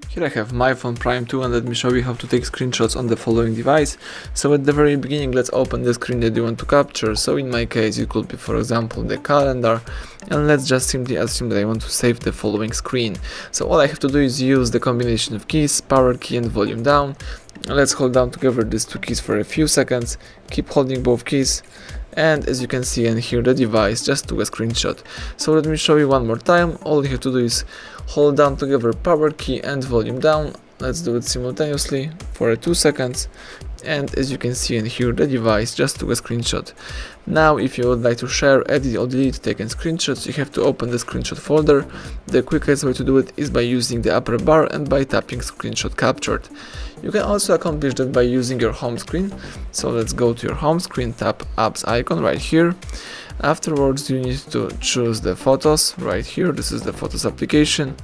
Here I have myPhone Prime 2 and let me show you how to take screenshots on the following device. So at the very beginning, let's open the screen that you want to capture. So in my case it could be, for example, the calendar, and let's just simply assume that I want to save the following screen. So all I have to do is use the combination of keys, power key and volume down. Let's hold down together these two keys for a few seconds, keep holding both keys, and as you can see and hear, the device just took a screenshot. So let me show you one more time. All you have to do is hold down together power key and volume down. Let's do it simultaneously for 2 seconds, and as you can see and hear, the device just took a screenshot. Now if you would like to share, edit or delete taken screenshots, you have to open the screenshot folder. The quickest way to do it is by using the upper bar and by tapping screenshot captured. You can also accomplish that by using your home screen. So let's go to your home screen, tap apps icon right here. Afterwards you need to choose the photos right here. This is the photos application.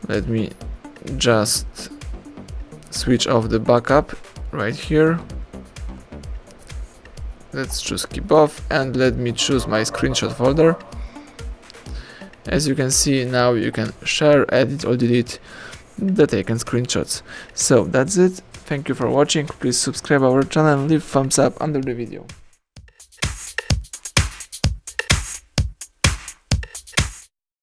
Let me just switch off the backup right here. Let's choose keep off and let me choose my screenshot folder. As you can see, now you can share, edit or delete the taken screenshots. So that's it. Thank you for watching. Please subscribe our channel and leave thumbs up under the video.